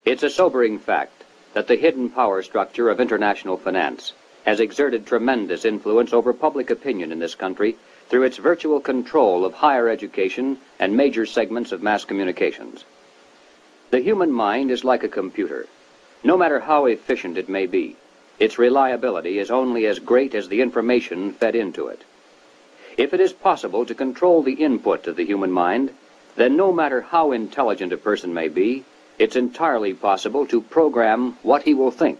It's a sobering fact that the hidden power structure of international finance has exerted tremendous influence over public opinion in this country through its virtual control of higher education and major segments of mass communications. The human mind is like a computer. No matter how efficient it may be, its reliability is only as great as the information fed into it. If it is possible to control the input of the human mind, then no matter how intelligent a person may be, it's entirely possible to program what he will think.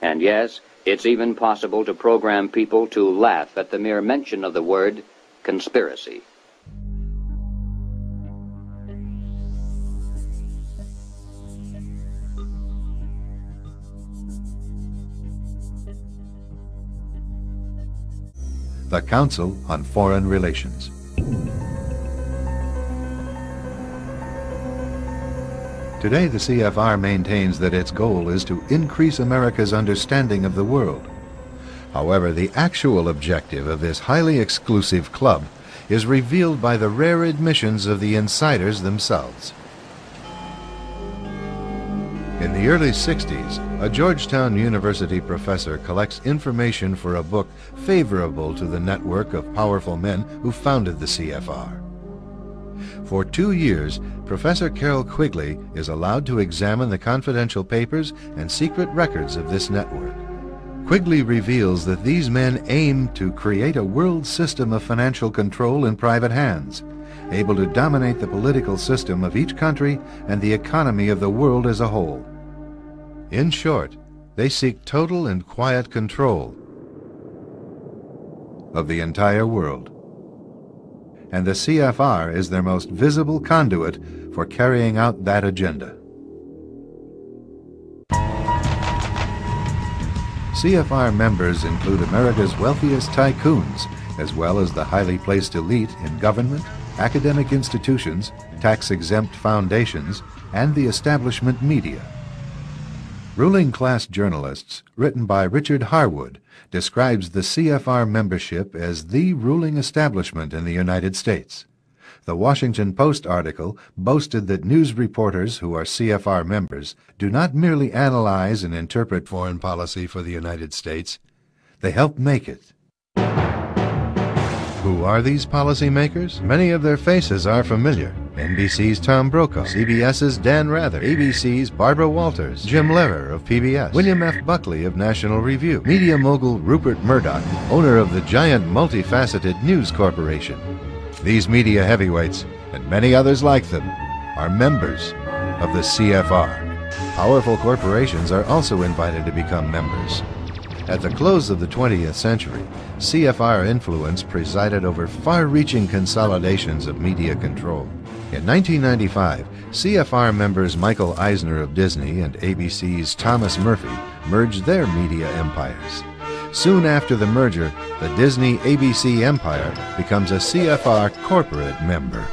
And yes, it's even possible to program people to laugh at the mere mention of the word conspiracy. The Council on Foreign Relations. Today, the CFR maintains that its goal is to increase America's understanding of the world. However, the actual objective of this highly exclusive club is revealed by the rare admissions of the insiders themselves. In the early 60s, a Georgetown University professor collects information for a book favorable to the network of powerful men who founded the CFR. For 2 years, Professor Carroll Quigley is allowed to examine the confidential papers and secret records of this network. Quigley reveals that these men aim to create a world system of financial control in private hands, able to dominate the political system of each country and the economy of the world as a whole. In short, they seek total and quiet control of the entire world. And the CFR is their most visible conduit for carrying out that agenda. CFR members include America's wealthiest tycoons, as well as the highly placed elite in government, academic institutions, tax-exempt foundations, and the establishment media. Ruling Class Journalists, written by Richard Harwood, describes the CFR membership as the ruling establishment in the United States. The Washington Post article boasted that news reporters who are CFR members do not merely analyze and interpret foreign policy for the United States, they help make it. Who are these policymakers? Many of their faces are familiar. NBC's Tom Brokaw, CBS's Dan Rather, ABC's Barbara Walters, Jim Lehrer of PBS, William F. Buckley of National Review, media mogul Rupert Murdoch, owner of the giant multifaceted News Corporation. These media heavyweights, and many others like them, are members of the CFR. Powerful corporations are also invited to become members. At the close of the 20th century, CFR influence presided over far-reaching consolidations of media control. In 1995, CFR members Michael Eisner of Disney and ABC's Thomas Murphy merged their media empires. Soon after the merger, the Disney-ABC empire becomes a CFR corporate member.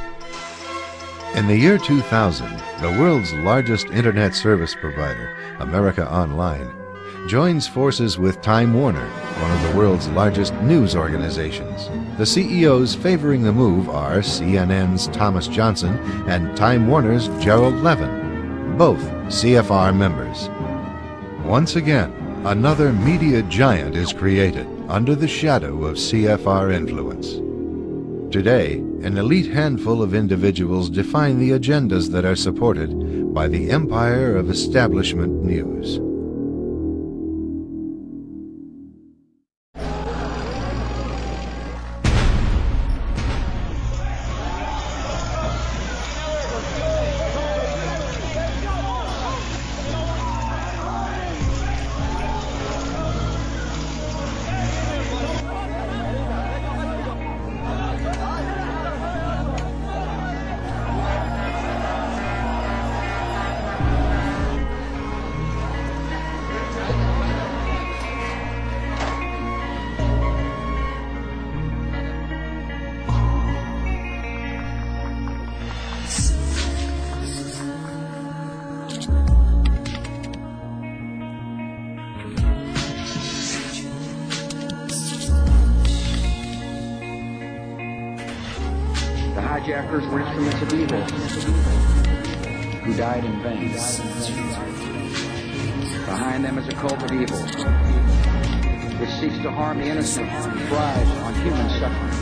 In the year 2000, the world's largest internet service provider, America Online, joins forces with Time Warner, one of the world's largest news organizations. The CEOs favoring the move are CNN's Thomas Johnson and Time Warner's Gerald Levin, both CFR members. Once again, another media giant is created under the shadow of CFR influence. Today, an elite handful of individuals define the agendas that are supported by the empire of establishment news. hijackers were instruments of evil. who died in vain. Behind them is a cult of evil, which seeks to harm the innocent and thrives on human suffering.